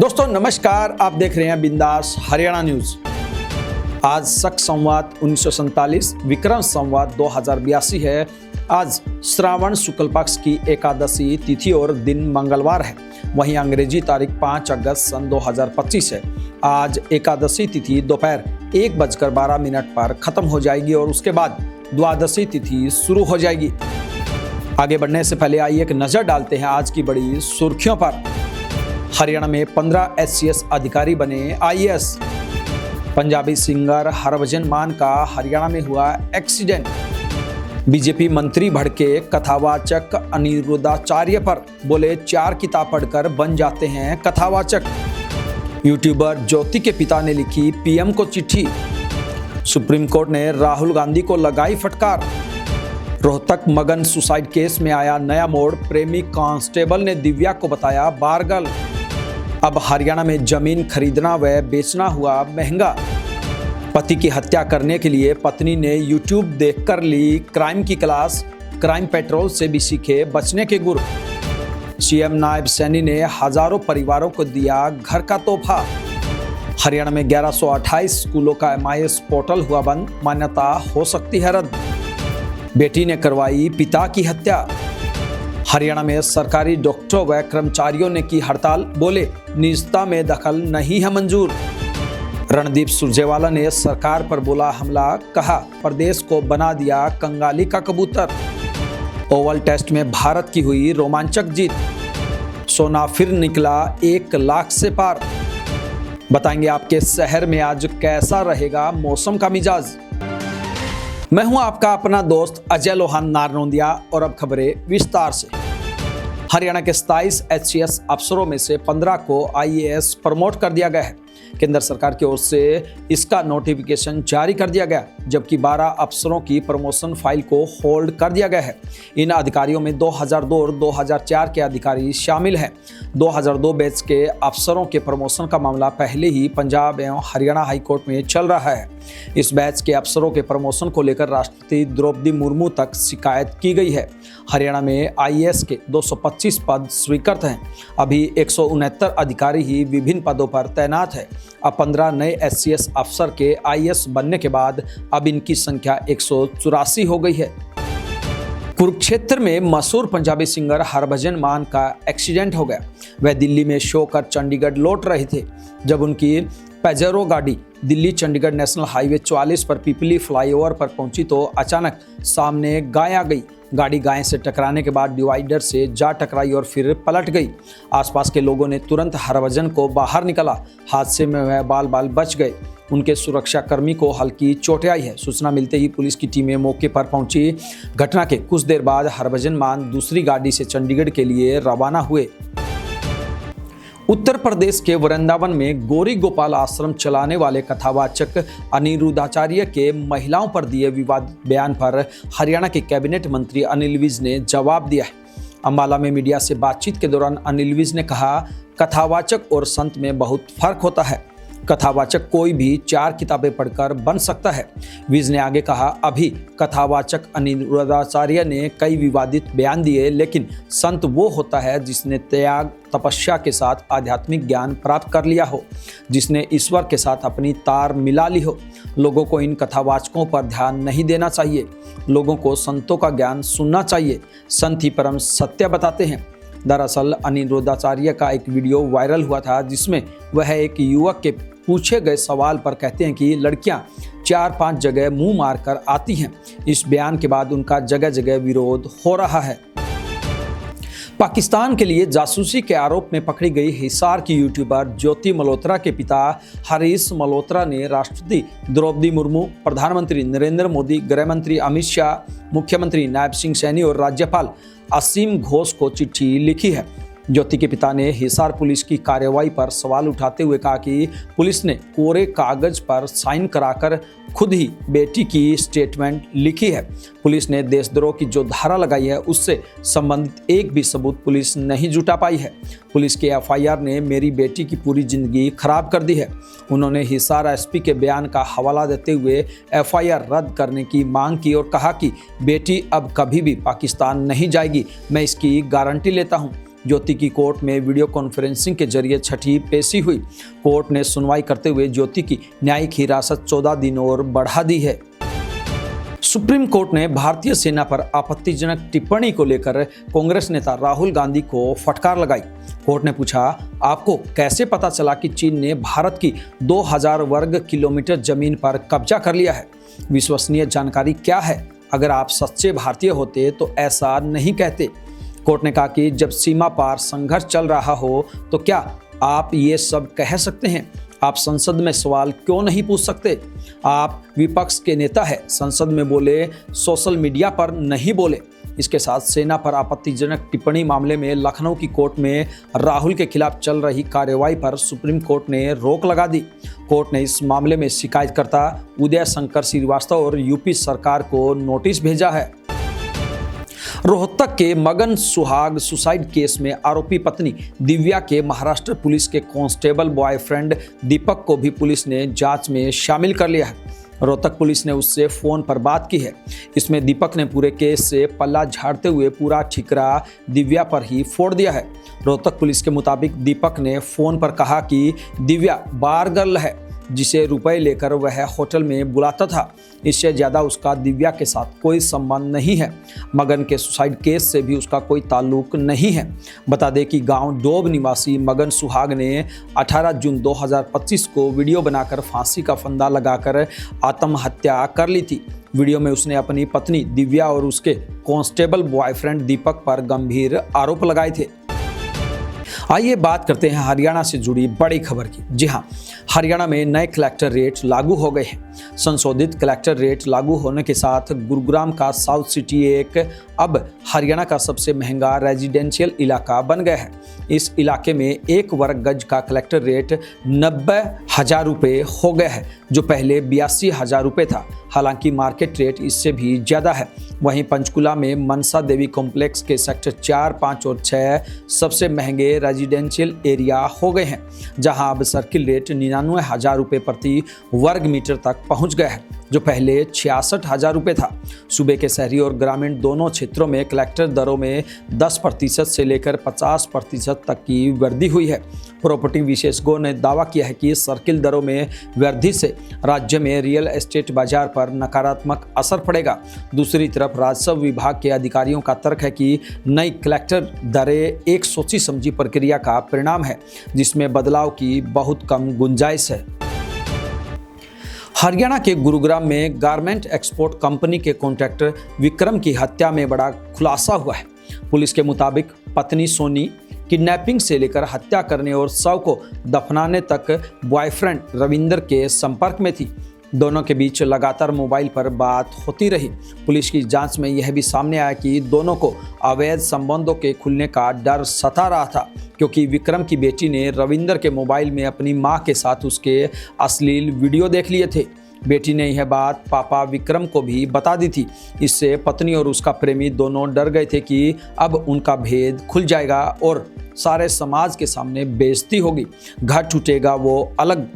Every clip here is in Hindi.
दोस्तों नमस्कार, आप देख रहे हैं बिंदास हरियाणा न्यूज। आज शक संवत 1947 विक्रम संवत 2082 है। आज श्रावण शुक्ल पक्ष की एकादशी तिथि और दिन मंगलवार है। वहीं अंग्रेजी तारीख 5 अगस्त सन 2025 है। आज एकादशी तिथि दोपहर 1:12 पर खत्म हो जाएगी और उसके बाद द्वादशी तिथि शुरू हो जाएगी। आगे बढ़ने से पहले आइए एक नजर डालते हैं आज की बड़ी सुर्खियों पर। हरियाणा में 15 SCS अधिकारी बने IAS। पंजाबी सिंगर हरभजन मान का हरियाणा में हुआ एक्सीडेंट। बीजेपी मंत्री भड़के कथावाचक अनिरुद्धाचार्य पर, बोले 4 किताब पढ़कर बन जाते हैं कथावाचक। यूट्यूबर ज्योति के पिता ने लिखी PM को चिट्ठी। सुप्रीम कोर्ट ने राहुल गांधी को लगाई फटकार। रोहतक मगन सुसाइड केस में आया नया मोड़, प्रेमी कांस्टेबल ने दिव्या को बताया बारगल। अब हरियाणा में जमीन खरीदना व बेचना हुआ महंगा। पति की हत्या करने के लिए पत्नी ने YouTube देखकर ली क्राइम की क्लास। क्राइम पेट्रोल से भी सीखे बचने के गुर। CM नायब सैनी ने हजारों परिवारों को दिया घर का तोहफा। हरियाणा में 1128 स्कूलों का MIS पोर्टल हुआ बंद, मान्यता हो सकती है रद्द। बेटी ने करवाई पिता की हत्या। हरियाणा में सरकारी डॉक्टरों व कर्मचारियों ने की हड़ताल, बोले निजता में दखल नहीं है मंजूर। रणदीप सुरजेवाला ने सरकार पर बोला हमला, कहा प्रदेश को बना दिया कंगाली का कबूतर। ओवल टेस्ट में भारत की हुई रोमांचक जीत। सोना फिर निकला 1 लाख से पार। बताएंगे आपके शहर में आज कैसा रहेगा मौसम का मिजाज। मैं हूं आपका अपना दोस्त अजय लोहान नारनौंदिया और अब खबरें विस्तार से। हरियाणा के 27 SCS अफसरों में से 15 को IAS प्रमोट कर दिया गया है। केंद्र सरकार की ओर से इसका नोटिफिकेशन जारी कर दिया गया, जबकि 12 अफसरों की प्रमोशन फाइल को होल्ड कर दिया गया है। इन अधिकारियों में 2002 और 2004 के अधिकारी शामिल हैं। 2002 बैच के अफसरों के प्रमोशन का मामला पहले ही पंजाब एवं हरियाणा हाईकोर्ट में चल रहा है। इस बैच के अफसरों के प्रमोशन को लेकर राष्ट्रपति द्रौपदी मुर्मू तक शिकायत की गई है। हरियाणा में IAS के 225 पद स्वीकृत हैं। अभी 169 अधिकारी ही विभिन्न पदों पर तैनात है। अब 15 नए SCS अफसर के IAS बनने के बाद अब इनकी संख्या 184 हो गई है। कुरुक्षेत्र में मशहूर पंजाबी सिंगर हरभजन मान का एक्सीडेंट हो गया। वह दिल्ली में शो कर चंडीगढ़ लौट रहे थे। जब उनकी पेजेरो गाड़ी दिल्ली चंडीगढ़ नेशनल हाईवे 44 पर पिपली फ्लाईओवर पर पहुंची तो अचानक सामने गाय आ गई। गाड़ी गाय से टकराने के बाद डिवाइडर से जा टकराई और फिर पलट गई। आसपास के लोगों ने तुरंत हरभजन को बाहर निकाला। हादसे में वह बाल बाल बच गए। उनके सुरक्षा कर्मी को हल्की चोटें आई है। सूचना मिलते ही पुलिस की टीमें मौके पर पहुंची। घटना के कुछ देर बाद हरभजन मान दूसरी गाड़ी से चंडीगढ़ के लिए रवाना हुए। उत्तर प्रदेश के वृंदावन में गौरी गोपाल आश्रम चलाने वाले कथावाचक अनिरुद्धाचार्य के महिलाओं पर दिए विवादित बयान पर हरियाणा के कैबिनेट मंत्री अनिल विज ने जवाब दिया है। अंबाला में मीडिया से बातचीत के दौरान अनिल विज ने कहा, कथावाचक और संत में बहुत फर्क होता है। कथावाचक कोई भी 4 किताबें पढ़कर बन सकता है। विज ने आगे कहा, अभी कथावाचक अनिरुद्धाचार्य ने कई विवादित बयान दिए, लेकिन संत वो होता है जिसने त्याग तपस्या के साथ आध्यात्मिक ज्ञान प्राप्त कर लिया हो, जिसने ईश्वर के साथ अपनी तार मिला ली हो। लोगों को इन कथावाचकों पर ध्यान नहीं देना चाहिए। लोगों को संतों का ज्ञान सुनना चाहिए। संत ही परम सत्य बताते हैं। दरअसल अनिरुद्धाचार्य का एक वीडियो वायरल हुआ था, जिसमें वह एक युवक के पूछे गए सवाल पर कहते हैं कि लड़कियां 4-5 जगह मुंह मारकर आती हैं। इस बयान के बाद उनका जगह जगह विरोध हो रहा है। पाकिस्तान के लिए जासूसी के आरोप में पकड़ी गई हिसार की यूट्यूबर ज्योति मल्होत्रा के पिता हरीश मल्होत्रा ने राष्ट्रपति द्रौपदी मुर्मू, प्रधानमंत्री नरेंद्र मोदी, गृह मंत्री अमित शाह, मुख्यमंत्री नायब सिंह सैनी और राज्यपाल असीम घोष को चिट्ठी लिखी है। ज्योति के पिता ने हिसार पुलिस की कार्रवाई पर सवाल उठाते हुए कहा कि पुलिस ने कोरे कागज पर साइन कराकर खुद ही बेटी की स्टेटमेंट लिखी है। पुलिस ने देशद्रोह की जो धारा लगाई है उससे संबंधित एक भी सबूत पुलिस नहीं जुटा पाई है। पुलिस के FIR ने मेरी बेटी की पूरी जिंदगी खराब कर दी है। उन्होंने हिसार SP के बयान का हवाला देते हुए FIR रद्द करने की मांग की और कहा कि बेटी अब कभी भी पाकिस्तान नहीं जाएगी, मैं इसकी गारंटी लेता हूँ। ज्योति की कोर्ट में वीडियो कॉन्फ्रेंसिंग के जरिए छठी पेशी हुई। कोर्ट ने सुनवाई करते हुए ज्योति की न्यायिक हिरासत 14 दिन और बढ़ा दी है। सुप्रीम कोर्ट ने भारतीय सेना पर आपत्तिजनक टिप्पणी को लेकर कांग्रेस नेता राहुल गांधी को फटकार लगाई। कोर्ट ने पूछा, आपको कैसे पता चला कि चीन ने भारत की 2000 वर्ग किलोमीटर जमीन पर कब्जा कर लिया है? विश्वसनीय जानकारी क्या है? अगर आप सच्चे भारतीय होते तो ऐसा नहीं कहते। कोर्ट ने कहा कि जब सीमा पार संघर्ष चल रहा हो तो क्या आप ये सब कह सकते हैं? आप संसद में सवाल क्यों नहीं पूछ सकते? आप विपक्ष के नेता हैं, संसद में बोले, सोशल मीडिया पर नहीं बोले। इसके साथ सेना पर आपत्तिजनक टिप्पणी मामले में लखनऊ की कोर्ट में राहुल के खिलाफ चल रही कार्रवाई पर सुप्रीम कोर्ट ने रोक लगा दी। कोर्ट ने इस मामले में शिकायतकर्ता उदय शंकर श्रीवास्तव और यूपी सरकार को नोटिस भेजा है। रोहतक के मगन सुहाग सुसाइड केस में आरोपी पत्नी दिव्या के महाराष्ट्र पुलिस के कांस्टेबल बॉयफ्रेंड दीपक को भी पुलिस ने जांच में शामिल कर लिया है। रोहतक पुलिस ने उससे फोन पर बात की है। इसमें दीपक ने पूरे केस से पल्ला झाड़ते हुए पूरा ठिकरा दिव्या पर ही फोड़ दिया है। रोहतक पुलिस के मुताबिक दीपक ने फोन पर कहा कि दिव्या बार गर्ल है, जिसे रुपए लेकर वह होटल में बुलाता था। इससे ज़्यादा उसका दिव्या के साथ कोई संबंध नहीं है। मगन के सुसाइड केस से भी उसका कोई ताल्लुक नहीं है। बता दें कि गांव डोब निवासी मगन सुहाग ने 18 जून 2025 को वीडियो बनाकर फांसी का फंदा लगाकर आत्महत्या कर ली थी। वीडियो में उसने अपनी पत्नी दिव्या और उसके कांस्टेबल बॉयफ्रेंड दीपक पर गंभीर आरोप लगाए थे। आइए बात करते हैं हरियाणा से जुड़ी बड़ी खबर की। जी हां, हरियाणा में नए कलेक्टर रेट लागू हो गए हैं। संशोधित कलेक्टर रेट लागू होने के साथ गुरुग्राम का साउथ सिटी एक अब हरियाणा का सबसे महंगा रेजिडेंशियल इलाका बन गया है। इस इलाके में 1 वर्ग गज का कलेक्टर रेट 90,000 रुपये हो गया है, जो पहले 82,000 रुपये था। हालांकि मार्केट रेट इससे भी ज़्यादा है। वहीं पंचकुला में मनसा देवी कॉम्प्लेक्स के सेक्टर 4, 5 और 6 सबसे महंगे रेजिडेंशियल एरिया हो गए हैं, जहां अब सर्किल रेट 99,000 रुपये प्रति वर्ग मीटर तक पहुंच गया है, जो पहले 66,000 रुपये था। सूबे के शहरी और ग्रामीण दोनों क्षेत्रों में कलेक्टर दरों में 10% से लेकर 50% तक की वृद्धि हुई है। प्रॉपर्टी विशेषज्ञों ने दावा किया है कि सर्किल दरों में वृद्धि से राज्य में रियल एस्टेट बाजार पर नकारात्मक असर पड़ेगा। दूसरी तरफ राजस्व विभाग के अधिकारियों का तर्क है कि नई कलेक्टर दरें एक सोची समझी प्रक्रिया का परिणाम है, जिसमें बदलाव की बहुत कम गुंजाइश है। हरियाणा के गुरुग्राम में गारमेंट एक्सपोर्ट कंपनी के कॉन्ट्रैक्टर विक्रम की हत्या में बड़ा खुलासा हुआ है। पुलिस के मुताबिक पत्नी सोनी किडनैपिंग से लेकर हत्या करने और शव को दफनाने तक बॉयफ्रेंड रविंदर के संपर्क में थी। दोनों के बीच लगातार मोबाइल पर बात होती रही। पुलिस की जांच में यह भी सामने आया कि दोनों को अवैध संबंधों के खुलने का डर सता रहा था, क्योंकि विक्रम की बेटी ने रविंदर के मोबाइल में अपनी मां के साथ उसके अश्लील वीडियो देख लिए थे। बेटी ने यह बात पापा विक्रम को भी बता दी थी। इससे पत्नी और उसका प्रेमी दोनों डर गए थे कि अब उनका भेद खुल जाएगा और सारे समाज के सामने बेइज्जती होगी, घर टूटेगा वो अलग।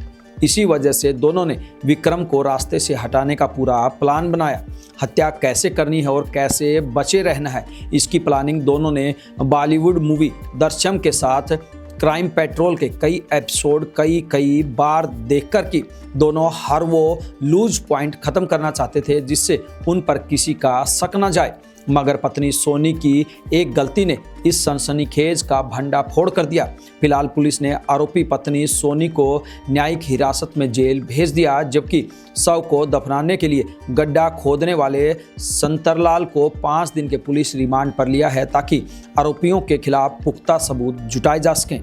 इसी वजह से दोनों ने विक्रम को रास्ते से हटाने का पूरा प्लान बनाया। हत्या कैसे करनी है और कैसे बचे रहना है, इसकी प्लानिंग दोनों ने बॉलीवुड मूवी दृश्यम के साथ क्राइम पेट्रोल के कई एपिसोड कई बार देखकर की। दोनों हर वो लूज पॉइंट खत्म करना चाहते थे जिससे उन पर किसी का शक न जाए, मगर पत्नी सोनी की एक गलती ने इस सनसनीखेज का भंडाफोड़ कर दिया। फिलहाल पुलिस ने आरोपी पत्नी सोनी को न्यायिक हिरासत में जेल भेज दिया, जबकि शव को दफनाने के लिए गड्ढा खोदने वाले संतरलाल को 5 दिन के पुलिस रिमांड पर लिया है, ताकि आरोपियों के खिलाफ पुख्ता सबूत जुटाए जा सकें।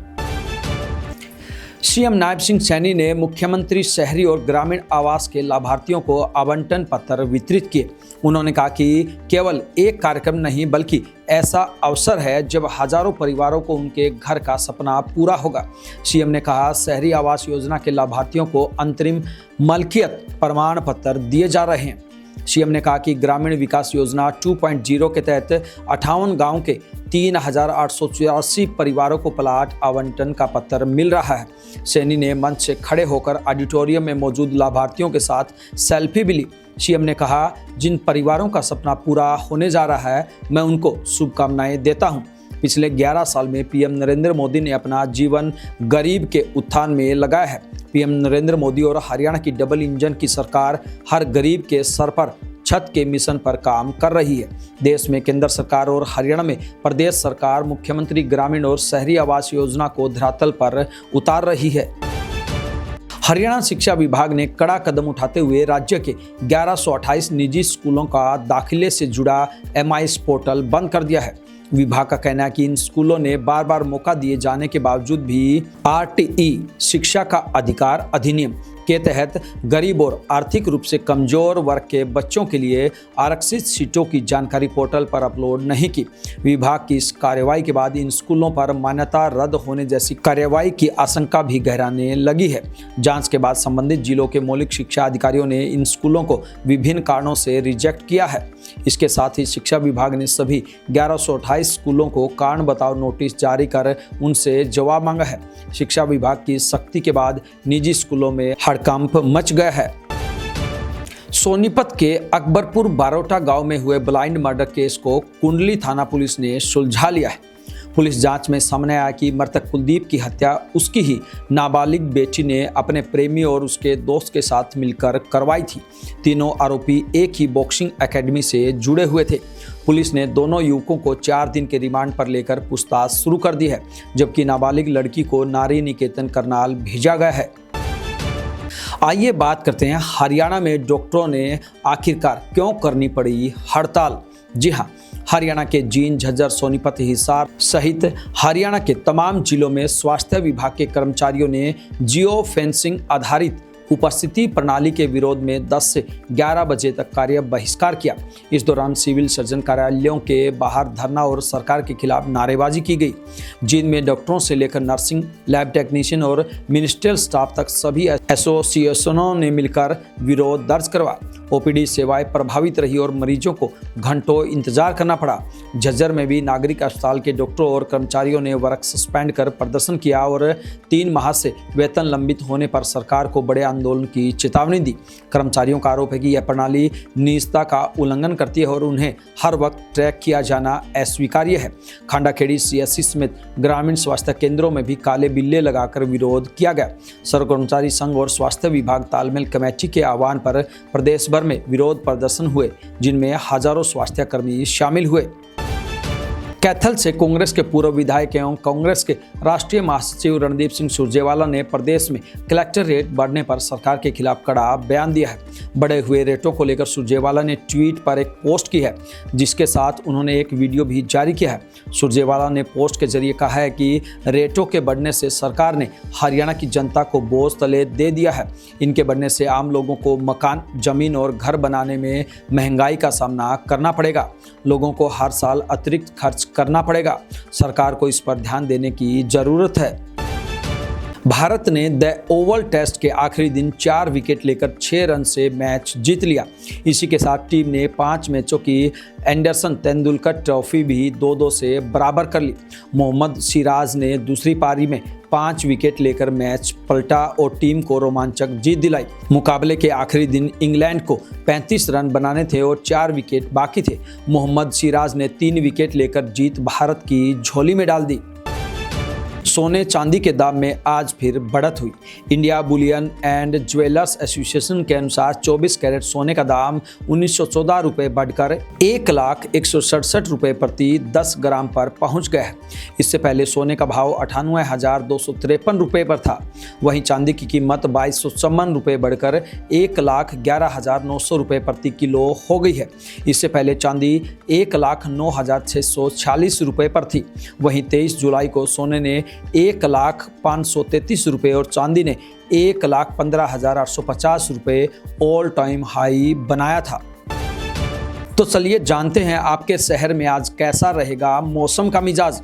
सीएम नायब सिंह सैनी ने मुख्यमंत्री शहरी और ग्रामीण आवास के लाभार्थियों को आवंटन पत्र वितरित किए। उन्होंने कहा कि केवल एक कार्यक्रम नहीं, बल्कि ऐसा अवसर है जब हजारों परिवारों को उनके घर का सपना पूरा होगा। सीएम ने कहा, शहरी आवास योजना के लाभार्थियों को अंतरिम मलकियत प्रमाण पत्र दिए जा रहे हैं। सीएम ने कहा कि ग्रामीण विकास योजना 2.0 के तहत 58 गांव के 3,884 परिवारों को प्लाट आवंटन का पत्र मिल रहा है। सैनी ने मंच से खड़े होकर ऑडिटोरियम में मौजूद लाभार्थियों के साथ सेल्फी भी ली। सीएम ने कहा, जिन परिवारों का सपना पूरा होने जा रहा है, मैं उनको शुभकामनाएं देता हूं। पिछले 11 साल में पीएम नरेंद्र मोदी ने अपना जीवन गरीब के उत्थान में लगाया है। पीएम नरेंद्र मोदी और हरियाणा की डबल इंजन की सरकार हर गरीब के सर पर छत के मिशन पर काम कर रही है। देश में केंद्र सरकार और हरियाणा में प्रदेश सरकार मुख्यमंत्री ग्रामीण और शहरी आवास योजना को धरातल पर उतार रही है। हरियाणा शिक्षा विभाग ने कड़ा कदम उठाते हुए राज्य के 1128 निजी स्कूलों का दाखिले से जुड़ा MIS पोर्टल बंद कर दिया है। विभाग का कहना है कि इन स्कूलों ने बार बार मौका दिए जाने के बावजूद भी RTE शिक्षा का अधिकार अधिनियम के तहत गरीब और आर्थिक रूप से कमजोर वर्ग के बच्चों के लिए आरक्षित सीटों की जानकारी पोर्टल पर अपलोड नहीं की। विभाग की इस कार्रवाई के बाद इन स्कूलों पर मान्यता रद्द होने जैसी कार्रवाई की आशंका भी गहराने लगी है। जांच के बाद संबंधित जिलों के मौलिक शिक्षा अधिकारियों ने इन स्कूलों को विभिन्न कारणों से रिजेक्ट किया है। इसके साथ ही शिक्षा विभाग ने सभी 1128 स्कूलों को कारण बताओ नोटिस जारी कर उनसे जवाब मांगा है। शिक्षा विभाग की सख्ती के बाद निजी स्कूलों में हड़कंप मच गया है। सोनीपत के अकबरपुर बारोटा गांव में हुए ब्लाइंड मर्डर केस को कुंडली थाना पुलिस ने सुलझा लिया है। पुलिस जांच में सामने आया कि मृतक कुलदीप की हत्या उसकी ही नाबालिग बेटी ने अपने प्रेमी और उसके दोस्त के साथ मिलकर करवाई थी। तीनों आरोपी एक ही बॉक्सिंग एकेडमी से जुड़े हुए थे। पुलिस ने दोनों युवकों को 4 दिन के रिमांड पर लेकर पूछताछ शुरू कर दी है, जबकि नाबालिग लड़की को नारी निकेतन करनाल भेजा गया है। आइए बात करते हैं हरियाणा में डॉक्टरों ने आखिरकार क्यों करनी पड़ी हड़ताल। जी हाँ, हरियाणा के जींद, झज्जर, सोनीपत, हिसार सहित हरियाणा के तमाम जिलों में स्वास्थ्य विभाग के कर्मचारियों ने जियो फेंसिंग आधारित उपस्थिति प्रणाली के विरोध में 10 से 11 बजे तक कार्य बहिष्कार किया। इस दौरान सिविल सर्जन कार्यालयों के बाहर धरना और सरकार के खिलाफ नारेबाजी की गई। जींद में डॉक्टरों से लेकर नर्सिंग, लैब टेक्नीशियन और मिनिस्ट्रियल स्टाफ तक सभी एसोसिएशनों ने मिलकर विरोध दर्ज करवा। OPD सेवाएं प्रभावित रही और मरीजों को घंटों इंतजार करना पड़ा। झज्जर में भी नागरिक अस्पताल के डॉक्टरों और कर्मचारियों ने वर्क सस्पेंड कर प्रदर्शन किया और 3 माह से वेतन लंबित होने पर सरकार को बड़े आंदोलन की चेतावनी दी। कर्मचारियों का आरोप है कि यह प्रणाली निजता का उल्लंघन करती है और उन्हें हर वक्त ट्रैक किया जाना अस्वीकार्य है। खांडाखेड़ी CSC समेत ग्रामीण स्वास्थ्य केंद्रों में भी काले बिल्ले लगाकर विरोध किया गया। सर्व कर्मचारी संघ और स्वास्थ्य विभाग तालमेल कमेटी के आह्वान पर प्रदेश भर में विरोध प्रदर्शन हुए, जिनमें हजारों स्वास्थ्य कर्मी शामिल हुए। कैथल से कांग्रेस के पूर्व विधायक एवं कांग्रेस के राष्ट्रीय महासचिव रणदीप सिंह सुरजेवाला ने प्रदेश में कलेक्टर रेट बढ़ने पर सरकार के खिलाफ कड़ा बयान दिया है। बढ़े हुए रेटों को लेकर सुरजेवाला ने ट्वीट पर एक पोस्ट की है, जिसके साथ उन्होंने एक वीडियो भी जारी किया है। सुरजेवाला ने पोस्ट के जरिए कहा है कि रेटों के बढ़ने से सरकार ने हरियाणा की जनता को बोझ तले दे दिया है। इनके बढ़ने से आम लोगों को मकान, जमीन और घर बनाने में महंगाई का सामना करना पड़ेगा। लोगों को हर साल अतिरिक्त खर्च करना पड़ेगा। सरकार को इस पर ध्यान देने की जरूरत है। भारत ने द ओवल टेस्ट के आखिरी दिन 4 विकेट लेकर 6 रन से मैच जीत लिया। इसी के साथ टीम ने 5 मैचों की एंडरसन तेंदुलकर ट्रॉफी भी 2-2 से बराबर कर ली। मोहम्मद सिराज ने दूसरी पारी में 5 विकेट लेकर मैच पलटा और टीम को रोमांचक जीत दिलाई। मुकाबले के आखिरी दिन इंग्लैंड को 35 रन बनाने थे और 4 विकेट बाकी थे। मोहम्मद सिराज ने 3 विकेट लेकर जीत भारत की झोली में डाल दी। सोने चांदी के दाम में आज फिर बढ़त हुई। India Boolean and jewellers association के अनुसार 24 कैरेट सोने का दाम 1914 रुपये बढ़कर 1,01,67 रुपये प्रति 10 ग्राम पर पहुंच गया है। इससे पहले सोने का भाव 98,253 रुपये पर था। वहीं चांदी की कीमत 2,254 रुपये बढ़कर 1,11,900 रुपये प्रति किलो हो गई है। इससे पहले चांदी 1,09,646 रुपये पर थी। वहीं 23 जुलाई को सोने ने 1,05,33 रुपये और चांदी ने 1,15,850 रुपये ऑल टाइम हाई बनाया था। तो चलिए जानते हैं आपके शहर में आज कैसा रहेगा मौसम का मिजाज।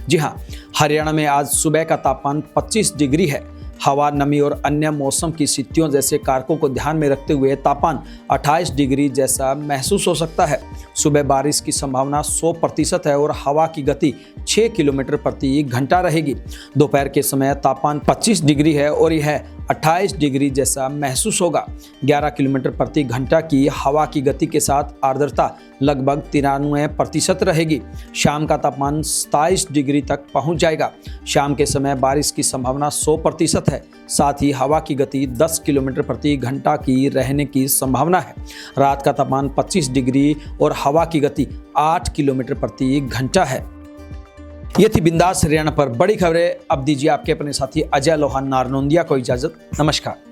जी हाँ, हरियाणा में आज सुबह का तापमान 25 डिग्री है। हवा, नमी और अन्य मौसम की स्थितियों जैसे कारकों को ध्यान में रखते हुए तापमान 28 डिग्री जैसा महसूस हो सकता है। सुबह बारिश की संभावना 100% है और हवा की गति 6 किलोमीटर प्रति घंटा रहेगी। दोपहर के समय तापमान 25 डिग्री है और यह 28 डिग्री जैसा महसूस होगा। 11 किलोमीटर प्रति घंटा की हवा की गति के साथ आर्द्रता लगभग 93% रहेगी। शाम का तापमान 27 डिग्री तक पहुंच जाएगा। शाम के समय बारिश की संभावना 100% है। साथ ही हवा की गति 10 किलोमीटर प्रति घंटा की रहने की संभावना है। रात का तापमान 25 डिग्री और हवा की गति 8 किलोमीटर प्रति घंटा है। ये थी बिंदास हरियाणा पर बड़ी खबरें। अब दीजिए आपके अपने साथी अजय लोहान नारनौंदिया को इजाजत। नमस्कार।